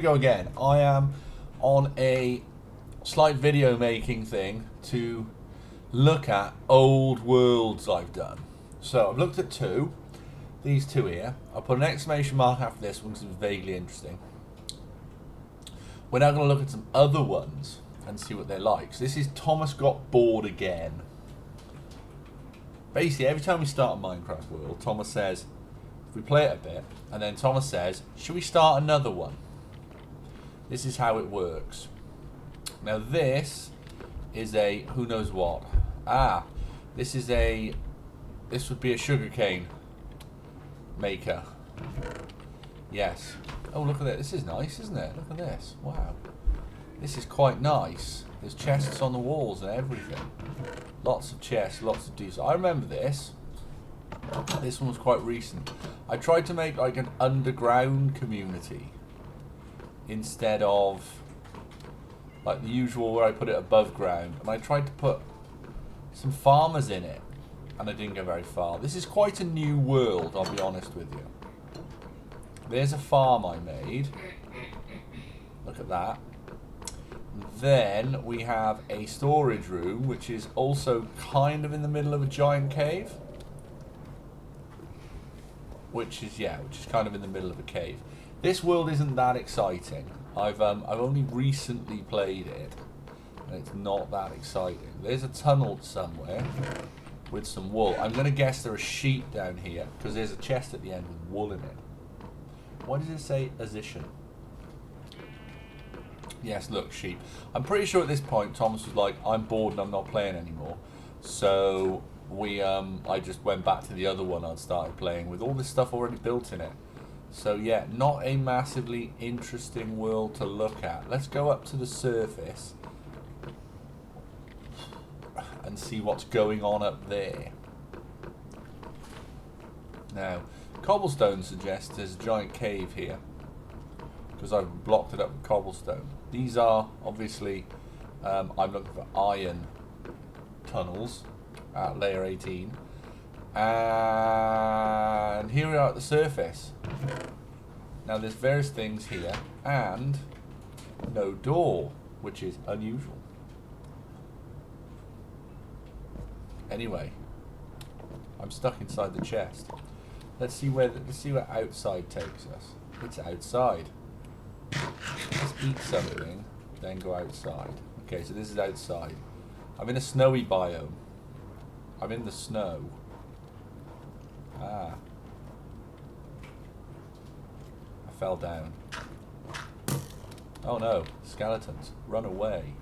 Go again. I am on a slight video making thing to look at old worlds I've done. So I've looked at these two here. I'll put an exclamation mark after this one because it's vaguely interesting. We're now going to look at some other ones and see what they're like. So this is Thomas Got Bored Again. Basically, every time we start a Minecraft world, Thomas says, if we play it a bit, and then Thomas says, should we start another one? This is how it works. Now this is a who knows what. This would be a sugarcane maker. Yes. Oh, look at that. This is nice, isn't it? Look at this. Wow. This is quite nice. There's chests on the walls and everything. Lots of chests, lots of diesel. I remember this. This one was quite recent. I tried to make like an underground community instead of like the usual where I put it above ground, and I tried to put some farmers in it and I didn't go very far. This is quite a new world, I'll be honest with you. There's a farm I made. Look at that. Then we have a storage room which is also kind of in the middle of a giant cave. Which is kind of in the middle of a cave. This world isn't that exciting. I've only recently played it, and it's not that exciting. There's a tunnel somewhere with some wool. I'm going to guess there are sheep down here because there's a chest at the end with wool in it. Why does it say position? Yes, look, sheep. I'm pretty sure at this point Thomas was like, I'm bored and I'm not playing anymore. So I just went back to the other one I'd started playing with all this stuff already built in it. So yeah, not a massively interesting world to look at. Let's go up to the surface and see what's going on up there. Now, cobblestone suggests there's a giant cave here because I've blocked it up with cobblestone. These are obviously, I'm looking for iron tunnels at layer 18. And here we are at the surface. Now there's various things here and no door, which is unusual. Anyway, I'm stuck inside the chest. Let's see where outside takes us. It's outside. Let's eat something, then go outside. Okay, so this is outside. I'm in a snowy biome. I'm in the snow. I fell down. Oh no, skeletons. Run away.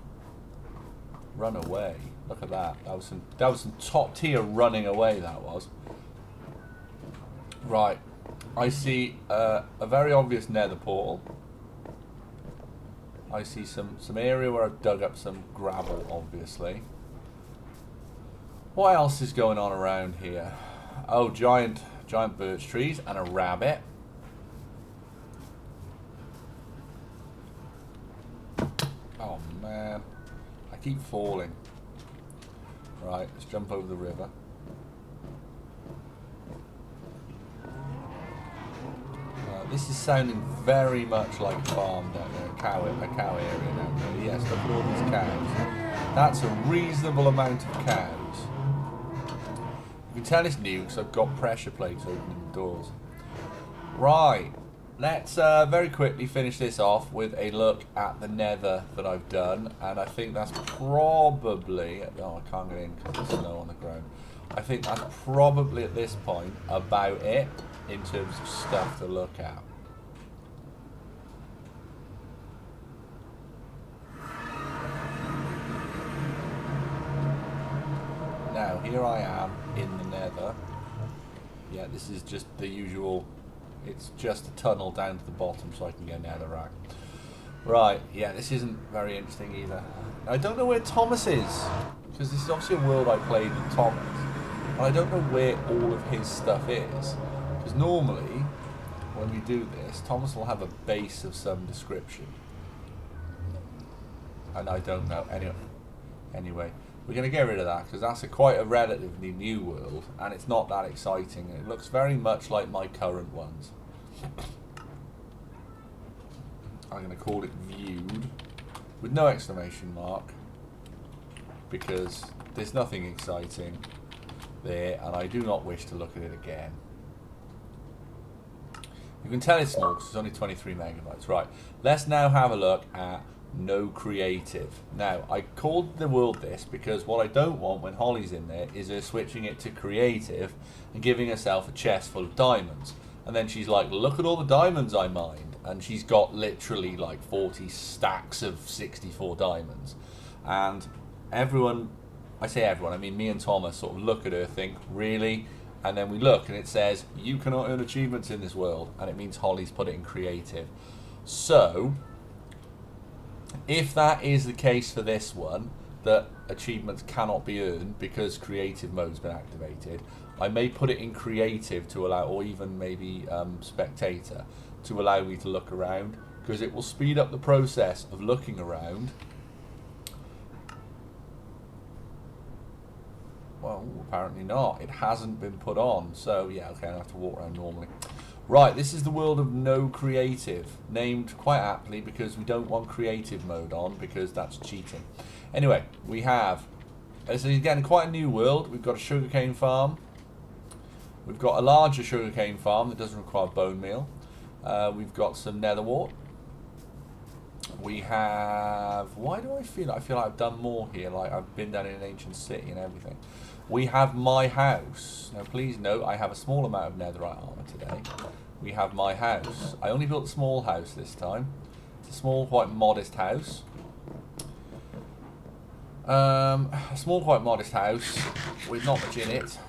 Run away. Look at that. That was some top tier running away, that was. Right. I see a very obvious nether portal. I see some area where I've dug up some gravel, obviously. What else is going on around here? Oh, giant birch trees and a rabbit. Oh man, I keep falling. Right, let's jump over the river. This is sounding very much like a farm down there, a cow area down there. Yes, look at all these cows. That's a reasonable amount of cows. You can tell it's new because I've got pressure plates opening the doors. Right, let's very quickly finish this off with a look at the nether that I've done. And I think that's probably... Oh, I can't get in because there's snow on the ground. I think that's probably at this point about it in terms of stuff to look at. Now, here I am in the nether. Yeah, this is just the usual, it's just a tunnel down to the bottom so I can get netherrack. Right, yeah, this isn't very interesting either. I don't know where Thomas is, because this is obviously a world I played with Thomas. And I don't know where all of his stuff is. Because normally, when we do this, Thomas will have a base of some description. And I don't know. Anyway, we're going to get rid of that because that's quite a relatively new world. And it's not that exciting. It looks very much like my current ones. I'm going to call it viewed with no exclamation mark because there's nothing exciting there and I do not wish to look at it again. You can tell it's small because it's only 23 megabytes. Right, let's now have a look at no creative. Now, I called the world this because what I don't want when Holly's in there is her switching it to creative and giving herself a chest full of diamonds. And then she's like, look at all the diamonds I mined. And she's got literally like 40 stacks of 64 diamonds. And everyone, I say everyone, I mean me and Thomas sort of look at her, think, really? And then we look and it says, you cannot earn achievements in this world. And it means Holly's put it in creative. So, if that is the case for this one, that achievements cannot be earned because creative mode's been activated, I may put it in creative to allow, or even maybe spectator, to allow me to look around, because it will speed up the process of looking around. Well, apparently not. It hasn't been put on. So, yeah, okay, I have to walk around normally. Right, this is the world of no creative, named quite aptly because we don't want creative mode on because that's cheating. Anyway, we have, so again, quite a new world. We've got a sugarcane farm. We've got a larger sugarcane farm that doesn't require bone meal. We've got some nether wart. We have, why do I feel like I've done more here, like I've been down in an ancient city and everything. We have my house. Now please note I have a small amount of netherite armor today. We have my house. I only built a small house this time. It's a small, quite modest house. A small, quite modest house with not much in it.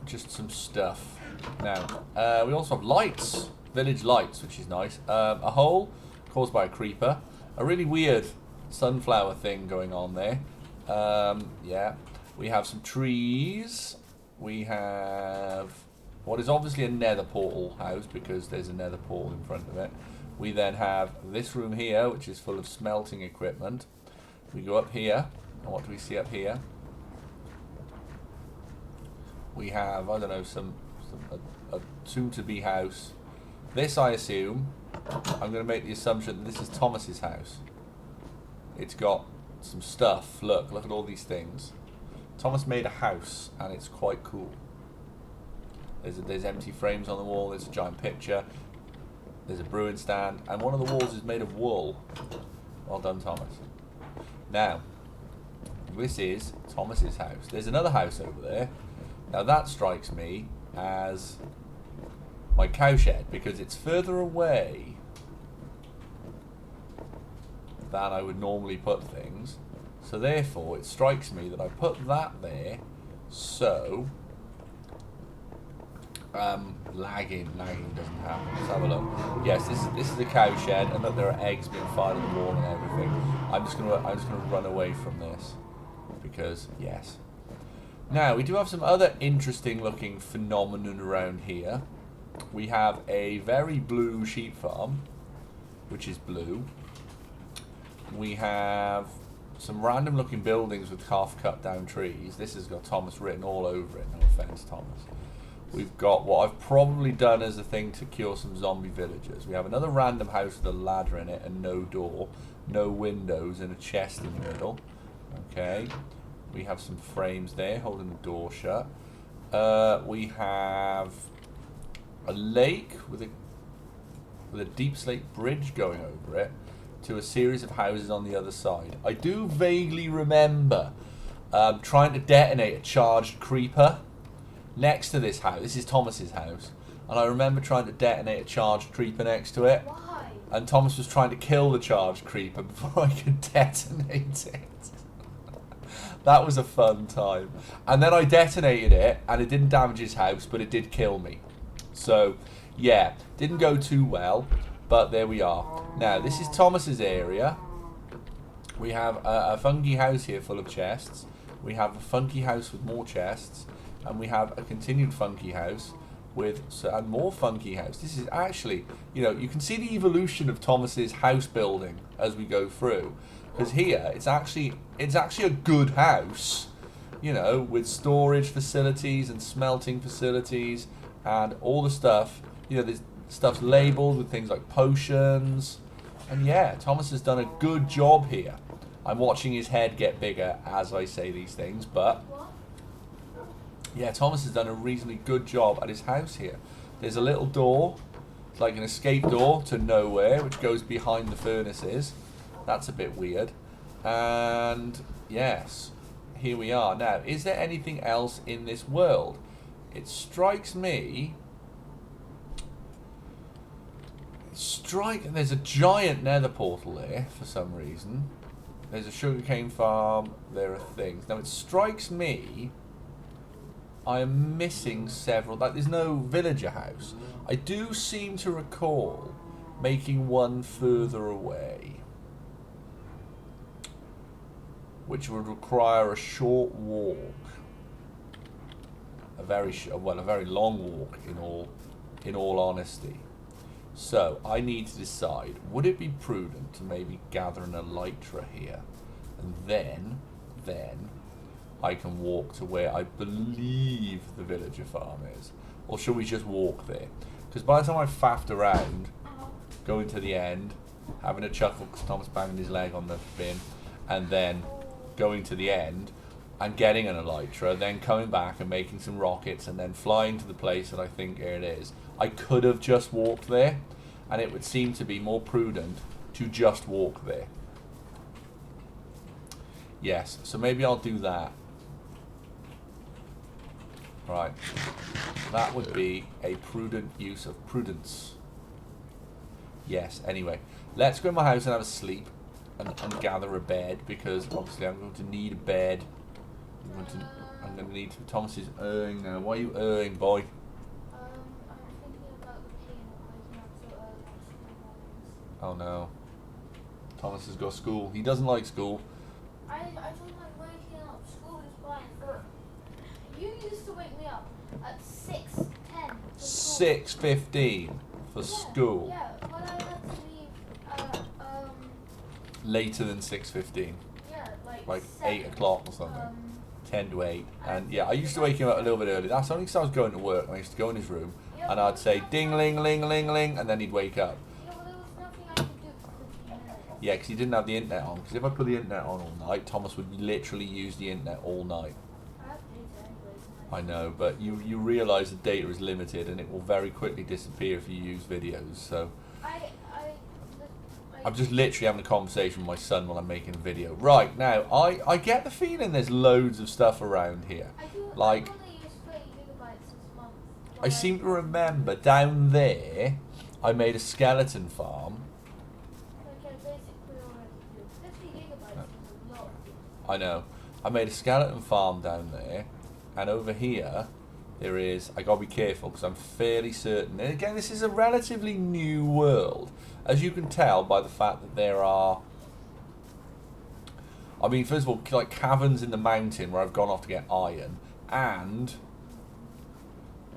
Just some stuff. Now, we also have lights. Village lights, which is nice. A hole caused by a creeper. A really weird sunflower thing going on there. Yeah. We have some trees. We have what is obviously a nether portal house because there's a nether portal in front of it. We then have this room here, which is full of smelting equipment. We go up here, and what do we see up here? We have, I don't know, a soon-to-be house. This, I assume, I'm going to make the assumption that this is Thomas's house. It's got some stuff. Look at all these things. Thomas made a house, and it's quite cool. There's empty frames on the wall. There's a giant picture. There's a brewing stand, and one of the walls is made of wool. Well done, Thomas. Now, this is Thomas's house. There's another house over there. Now that strikes me as my cowshed because it's further away than I would normally put things. So therefore, it strikes me that I put that there, so lagging doesn't happen. Let's have a look. Yes, this is a cow shed, and look, there are eggs being fired at the wall and everything. I'm just gonna run away from this because yes. Now we do have some other interesting looking phenomenon around here. We have a very blue sheep farm, which is blue. We have some random looking buildings with half cut down trees. This has got Thomas written all over it, no offense Thomas. We've got what I've probably done as a thing to cure some zombie villagers. We have another random house with a ladder in it and no door, no windows and a chest in the middle. Okay. We have some frames there holding the door shut. We have a lake with a deep slate bridge going over it to a series of houses on the other side. I do vaguely remember trying to detonate a charged creeper next to this house. This is Thomas's house. And I remember trying to detonate a charged creeper next to it. Why? And Thomas was trying to kill the charged creeper before I could detonate it. That was a fun time. And then I detonated it, and it didn't damage his house, but it did kill me. So, yeah, didn't go too well, but there we are. Now, this is Thomas's area. We have a funky house here full of chests. We have a funky house with more chests. And we have a continued funky house with and more funky house. This is actually, you know, you can see the evolution of Thomas's house building as we go through. Because here, it's actually a good house, you know, with storage facilities and smelting facilities and all the stuff. You know, this stuff's labelled with things like potions And yeah, Thomas has done a good job here. I'm watching his head get bigger as I say these things, but yeah, Thomas has done a reasonably good job at his house here. There's a little door, it's like an escape door to nowhere, which goes behind the furnaces. That's a bit weird. And yes, here we are. Now, is there anything else in this world? It strikes me... There's a giant nether portal there for some reason. There's a sugarcane farm. There are things. Now, it strikes me I am missing several. Like, there's no villager house. I do seem to recall making one further away, which would require a short walk. A very long walk in all honesty. So I need to decide, would it be prudent to maybe gather an elytra here, and then I can walk to where I believe the villager farm is, or should we just walk there? Because by the time I've faffed around, going to the end, having a chuckle because Thomas banged his leg on the bin, and then going to the end and getting an elytra, then coming back and making some rockets, and then flying to the place that I think here it is. I could have just walked there, and it would seem to be more prudent to just walk there. Yes, so maybe I'll do that. Right. That would be a prudent use of prudence. Yes, anyway. Let's go in my house and have a sleep and gather a bed, because obviously I'm going to need a bed. I'm going to need... Thomas is erring now. Why are you erring, boy? Oh no. Thomas has got school. He doesn't like school. I don't like waking up. School is fine. You used to wake me up at 6:10 for school. 6:15 for school. Yeah, but I had to leave Later than 6:15. Yeah, like 7, 8 o'clock or something. 10 to 8. And yeah, I used to wake him up a little bit early. That's only because I was going to work. I used to go in his room and I'd say ding ling ling ling ling, and then he'd wake up. Yeah, well, there was nothing I could do for 15 minutes. Yeah, because he didn't have the internet on. Because if I put the internet on all night, Thomas would literally use the internet all night. I have data anyways. I know, but you realise the data is limited and it will very quickly disappear if you use videos. So I'm just literally having a conversation with my son while I'm making a video. Right, now, I get the feeling there's loads of stuff around here. Like, I only use 30 gigabytes this month. I seem to remember down there, I made a skeleton farm. Okay, basically already do. 50 gigabytes is a lot. I know. I made a skeleton farm down there, and over here there is... I gotta be careful because I'm fairly certain. And again, this is a relatively new world, as you can tell by the fact that there are... I mean, first of all, like caverns in the mountain where I've gone off to get iron, and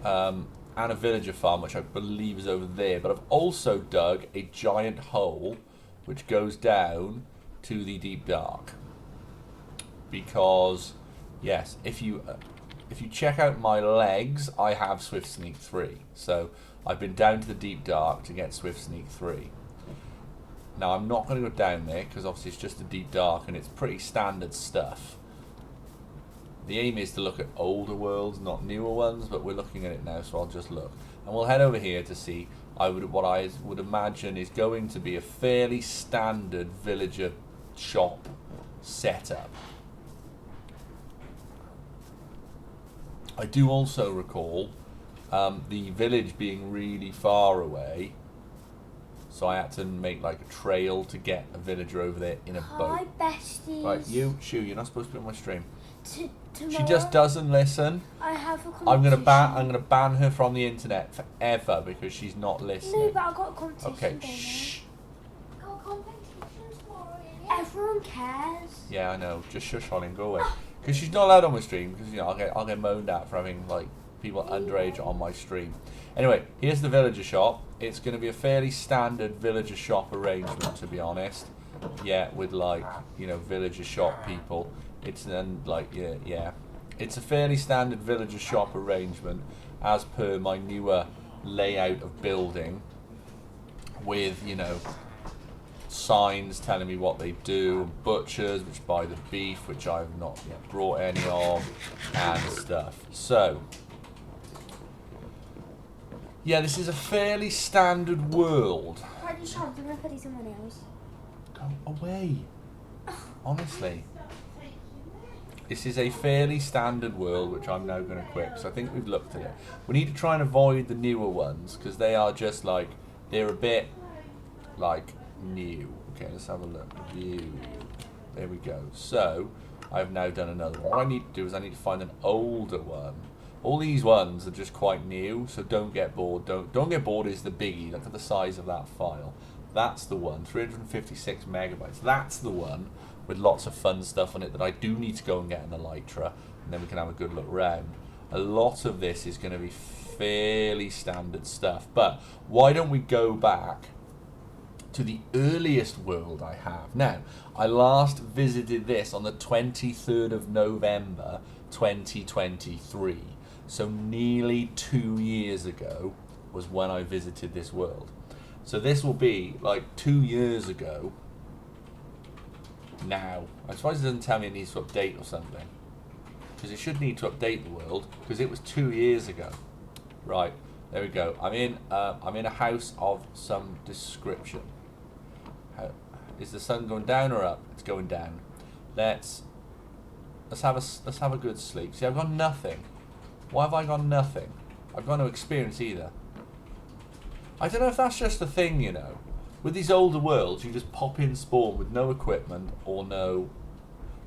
a villager farm, which I believe is over there. But I've also dug a giant hole which goes down to the deep dark. Because, yes, if you check out my legs, I have Swift Sneak 3. So I've been down to the deep dark to get Swift Sneak 3. Now I'm not going to go down there because obviously it's just the deep dark and it's pretty standard stuff. The aim is to look at older worlds, not newer ones, but we're looking at it now, so I'll just look. And we'll head over here to see what I would imagine is going to be a fairly standard villager shop setup. I do also recall the village being really far away, so I had to make like a trail to get a villager over there in a boat. Hi, besties. Right, you're not supposed to be on my stream. Tomorrow, She just doesn't listen. I have a competition. I'm gonna ban her from the internet forever because she's not listening. No, but I've got a competition. Okay, going shh. on. Got a competition tomorrow. Everyone cares. Yeah, I know. Just shush, Holly, and go away. Because she's not allowed on my stream. Because I'll get moaned at for having like people underage on my stream. Anyway, here's the villager shop. It's going to be a fairly standard villager shop arrangement, to be honest. Yeah, with like villager shop people. It's then like yeah. It's a fairly standard villager shop arrangement as per my newer layout of building. With signs telling me what they do, butchers which buy the beef, which I've not yet brought any of, and stuff. So yeah, this is a fairly standard world. Why did you I'm gonna put these in my nails. Go away. Honestly. This is a fairly standard world, which I'm now going to quit, because I think we've looked at it. We need to try and avoid the newer ones, because they are just like, they're a bit, like, new. Okay, let's have a look. View. There we go. So, I've now done another one. What I need to do is I need to find an older one. All these ones are just quite new, so don't get bored. Don't get bored is the biggie. Look at the size of that file. That's the one, 356 megabytes. That's the one with lots of fun stuff on it that I do need to go and get in the Elytra, and then we can have a good look round. A lot of this is going to be fairly standard stuff, but why don't we go back to the earliest world I have. Now, I last visited this on the 23rd of November 2023, so nearly 2 years ago was when I visited this world. So this will be like 2 years ago now. I suppose it doesn't tell me it needs to update or something, because it should need to update the world, because it was 2 years ago. Right, there we go. I'm in a house of some description. Is the sun going down or up? It's going down. Let's have a good sleep. See, I've got nothing. Why have I got nothing? I've got no experience either. I don't know if that's just a thing, you know. With these older worlds, you just pop in spawn with no equipment or no...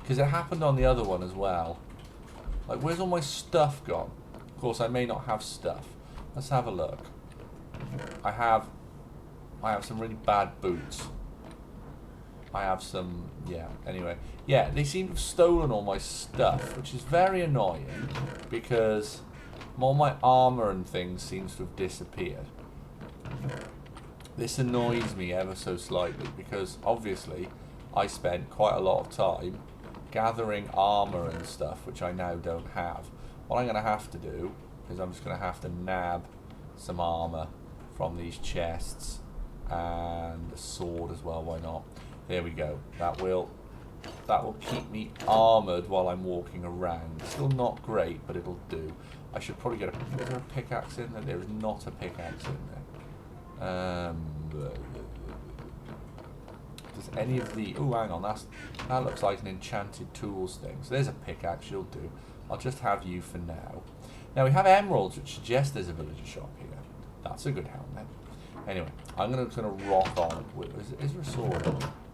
Because it happened on the other one as well. Like, where's all my stuff gone? Of course, I may not have stuff. Let's have a look. I have some really bad boots. I have some... Yeah, anyway. Yeah, they seem to have stolen all my stuff, which is very annoying, because all my armor and things seems to have disappeared. This annoys me ever so slightly, because obviously I spent quite a lot of time gathering armor and stuff, which I now don't have. What I'm going to have to do is I'm just going to have to nab some armor from these chests, and a sword as well, why not? There we go. That will keep me armored while I'm walking around. Still not great, but it'll do. I should probably get a... Is there a pickaxe in there? There is not a pickaxe in there. Does any of the... Oh, hang on. That looks like an enchanted tools thing. So there's a pickaxe. You'll do. I'll just have you for now. Now, we have emeralds, which suggest there's a villager shop here. That's a good helmet. Anyway, I'm going to rock on. Is there a sword?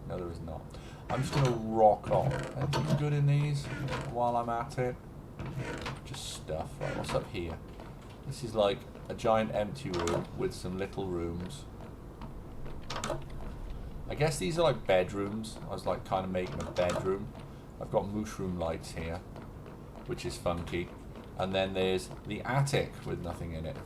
No, there is not. I'm just going to rock on. Anything good in these while I'm at it? Just stuff. Right, what's up here? This is like a giant empty room with some little rooms. I guess these are like bedrooms. I was like kind of making a bedroom. I've got mushroom lights here, which is funky. And then there's the attic with nothing in it.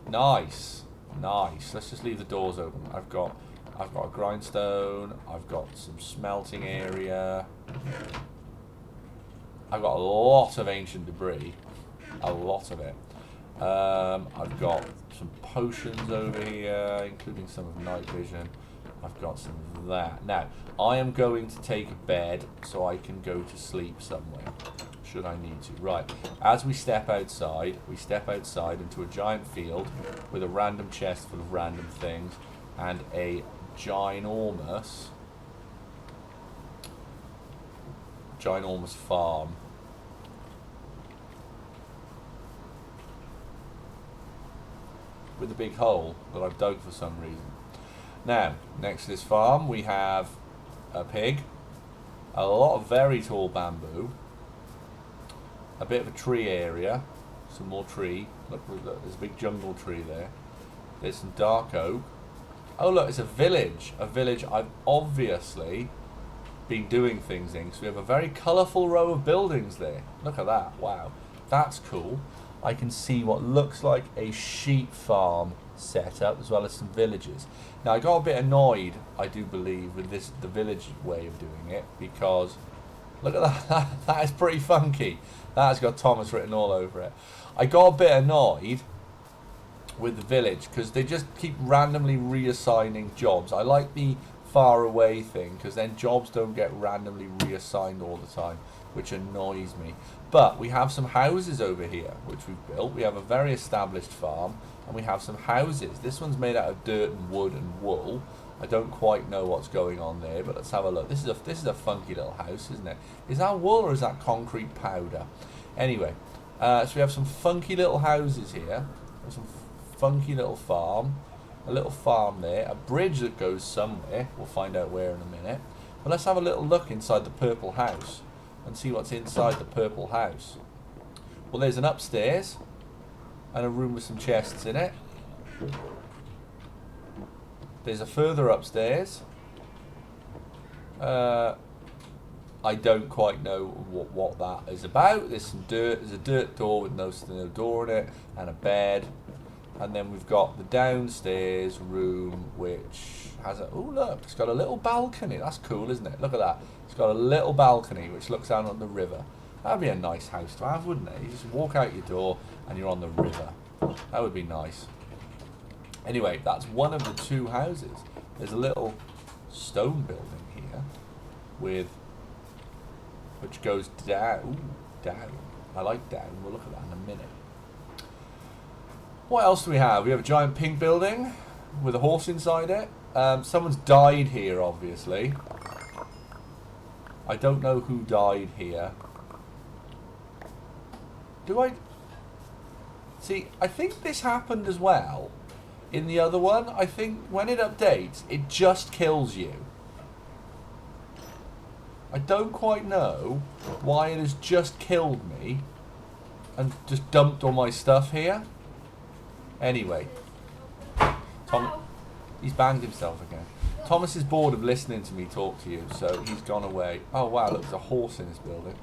Nice. Nice. Let's just leave the doors open. I've got a grindstone. I've got some smelting area. I've got a lot of ancient debris. A lot of it. I've got some potions over here, including some of night vision. I've got some of that. Now, I am going to take a bed so I can go to sleep somewhere, should I need to. Right, as we step outside into a giant field with a random chest full of random things and a ginormous farm. With a big hole that I've dug for some reason. Now, next to this farm we have a pig, a lot of very tall bamboo, a bit of a tree area, some more tree. Look, there's a big jungle tree there. There's some dark oak. Oh look, it's a village. A village I've obviously been doing things in. So we have a very colourful row of buildings there. Look at that, wow. That's cool. I can see what looks like a sheep farm set up, as well as some villages. Now, I got a bit annoyed, I do believe, with the village way of doing it, because look at that. That is pretty funky. That has got Thomas written all over it. I got a bit annoyed with the village because they just keep randomly reassigning jobs. I like the far away thing, because then jobs don't get randomly reassigned all the time, which annoys me. But we have some houses over here, which we've built. We have a very established farm, and we have some houses. This one's made out of dirt and wood and wool. I don't quite know what's going on there, but let's have a look. This is a funky little house, isn't it? Is that wool or is that concrete powder? Anyway, so we have some funky little houses here. Some funky little farm. A little farm there. A bridge that goes somewhere. We'll find out where in a minute. But let's have a little look inside the purple house and see what's inside the purple house. Well, there's an upstairs and a room with some chests in it. There's a further upstairs. I don't quite know what that is about. There's some dirt. There's a dirt door with no door in it, and a bed. And then we've got the downstairs room, which has a... Oh, look, it's got a little balcony. That's cool, isn't it? Look at that. It's got a little balcony which looks down on the river. That'd be a nice house to have, wouldn't it? You just walk out your door and you're on the river. That would be nice. Anyway, that's one of the two houses. There's a little stone building here which goes down. Ooh, down. I like down. We'll look at that in a minute. What else do we have? We have a giant pink building with a horse inside it. Someone's died here, obviously. I don't know who died here. See, I think this happened as well in the other one. I think when it updates, it just kills you. I don't quite know why it has just killed me and just dumped all my stuff here. Anyway, he's banged himself again. Thomas is bored of listening to me talk to you, so he's gone away. Oh wow, look, there's a horse in this building.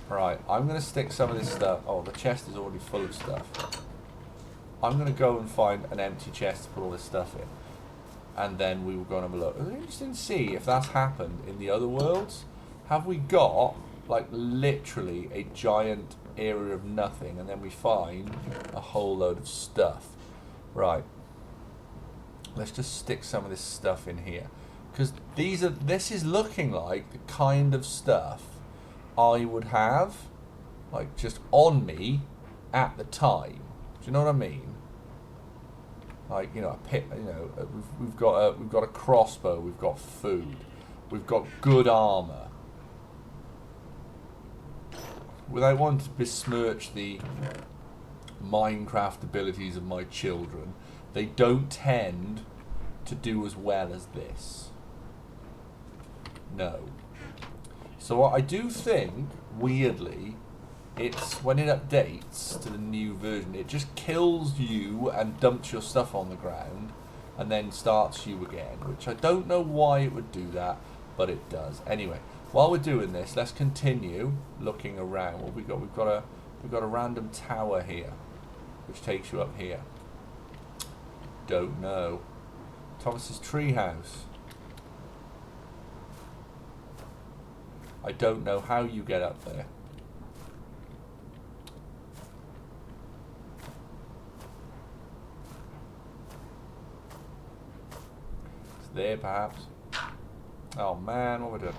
Right, I'm going to stick some of this stuff. Oh, the chest is already full of stuff. I'm going to go and find an empty chest to put all this stuff in. And then we will go and have a look. It'll be interesting to see if that's happened in the other worlds. Have we got, like, literally a giant area of nothing, and then we find a whole load of stuff? Right. Let's just stick some of this stuff in here, because this is looking like the kind of stuff I would have, like, just on me at the time. Do you know what I mean? Like, you know, we've got a crossbow, we've got food, we've got good armor. Without wanting to besmirch the Minecraft abilities of my children, they don't tend to do as well as this. No. So what I do think, weirdly, it's when it updates to the new version, it just kills you and dumps your stuff on the ground and then starts you again, which I don't know why it would do that, but it does. Anyway, while we're doing this, let's continue looking around. What we've got? We've got a random tower here, which takes you up here. Don't know. Thomas's treehouse. I don't know how you get up there. It's there, perhaps. Oh man, what we're doing?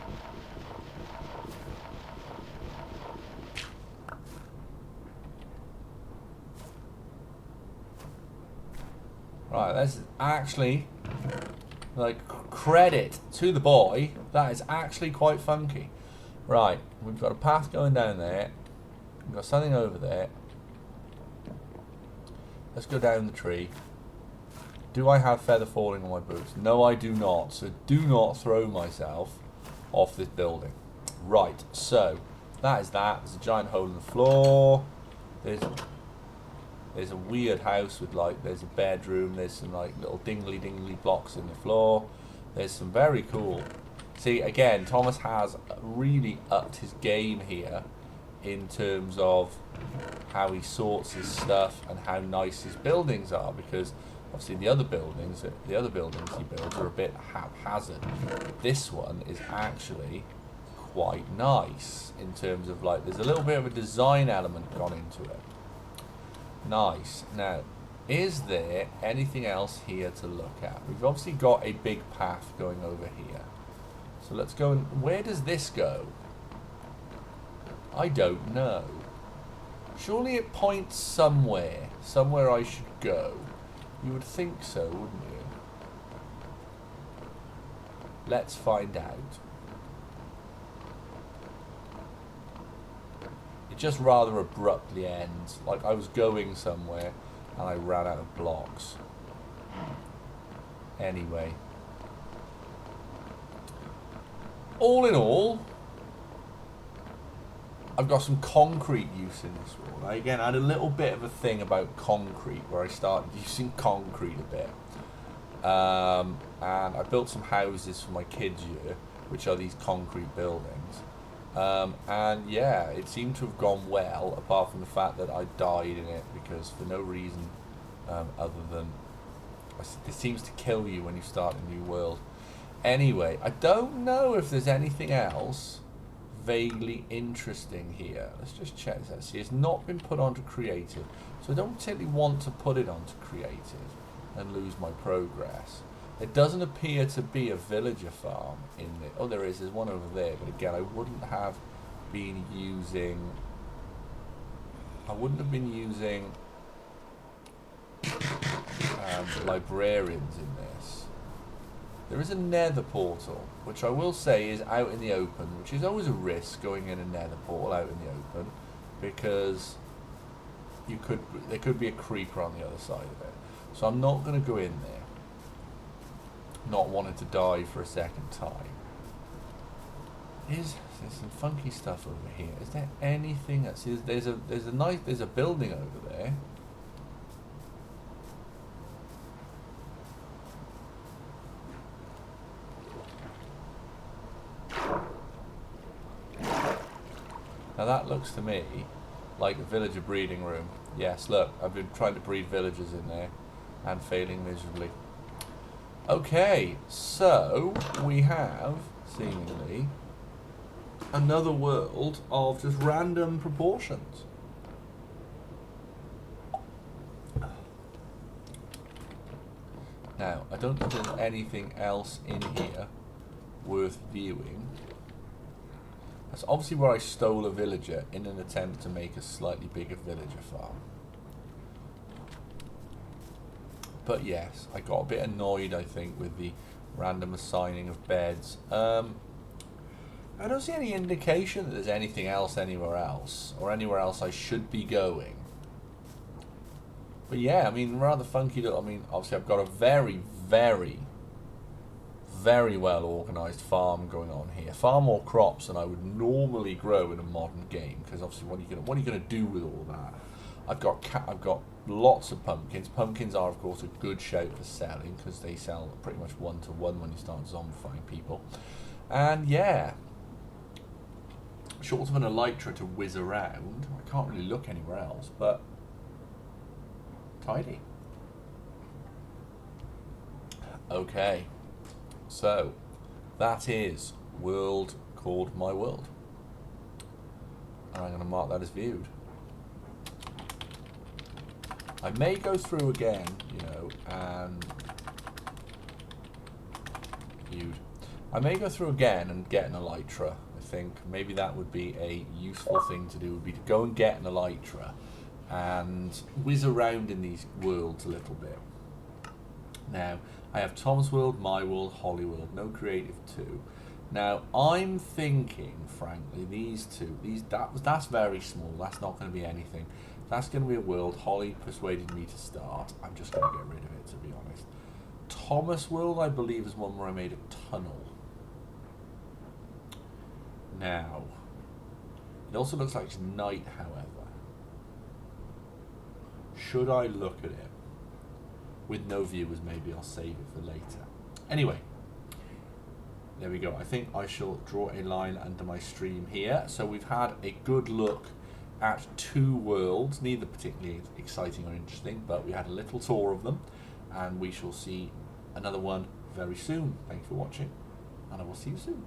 Right, that's actually, like, credit to the boy. That is actually quite funky. Right, we've got a path going down there. We've got something over there. Let's go down the tree. Do I have feather falling on my boots? No, I do not. So do not throw myself off this building. Right, so that is that. There's a giant hole in the floor. There's a weird house with, like, there's a bedroom. There's some, like, little dingly blocks in the floor. There's some very cool. See, again, Thomas has really upped his game here in terms of how he sorts his stuff and how nice his buildings are, because obviously the other buildings he builds are a bit haphazard. This one is actually quite nice in terms of, like, there's a little bit of a design element gone into it. Nice. Now, Is there anything else here to look at? We've obviously got a big path going over here. So let's go and... Where does this go? I don't know. Surely it points somewhere. Somewhere I should go. You would think so, wouldn't you? Let's find out. It just rather abruptly ends. Like I was going somewhere and I ran out of blocks. Anyway. All in all, I've got some concrete use in this world. Again, I had a little bit of a thing about concrete where I started using concrete a bit. And I built some houses for my kids' year, which are these concrete buildings. And yeah, it seemed to have gone well, apart from the fact that I died in it because for no reason other than it seems to kill you when you start a new world. Anyway, I don't know if there's anything else vaguely interesting here. Let's just check this out. See, it's not been put onto creative, so I don't particularly want to put it onto creative and lose my progress. There doesn't appear to be a villager farm in it. Oh, there is. There's one over there, but again, I wouldn't have been using librarians in this. There is a nether portal, which I will say is out in the open, which is always a risk going in a nether portal out in the open, because there could be a creeper on the other side of it. So I'm not going to go in there, not wanting to die for a second time. There's some funky stuff over here. Is there anything else? There's a building over there. Now that looks to me like a villager breeding room. Yes, look, I've been trying to breed villagers in there and failing miserably. Okay, so we have, seemingly, another world of just random proportions. Now, I don't think there's anything else in here worth viewing. That's obviously where I stole a villager in an attempt to make a slightly bigger villager farm. But yes, I got a bit annoyed, I think, with the random assigning of beds. I don't see any indication that there's anything else anywhere else, or anywhere else I should be going. But yeah, I mean, rather funky. I mean, obviously I've got a very, very, very well organised farm going on here. Far more crops than I would normally grow in a modern game, because obviously what are you gonna do with all that? I've got lots of pumpkins. Pumpkins are of course a good shout for selling because they sell pretty much 1-to-1 when you start zombifying people. And yeah, short of an elytra to whiz around, I can't really look anywhere else, but tidy. Okay, so that is world called My World, and I'm going to mark that as viewed. I may go through again, you know, and viewed. I may go through again and get an elytra. I think maybe that would be a useful thing to do, would be to go and get an elytra and whiz around in these worlds a little bit. Now, I have Tom's World, My World, Holly World, no creative 2. Now, I'm thinking, frankly, these two, that's very small, that's not going to be anything. That's going to be a world Holly persuaded me to start. I'm just going to get rid of it, to be honest. Thomas World, I believe, is one where I made a tunnel. Now, it also looks like it's night, however. Should I look at it? With no viewers, maybe I'll save it for later. Anyway, there we go. I think I shall draw a line under my stream here. So we've had a good look at 2 worlds, neither particularly exciting or interesting, but we had a little tour of them, and we shall see another one very soon. Thank you for watching, and I will see you soon.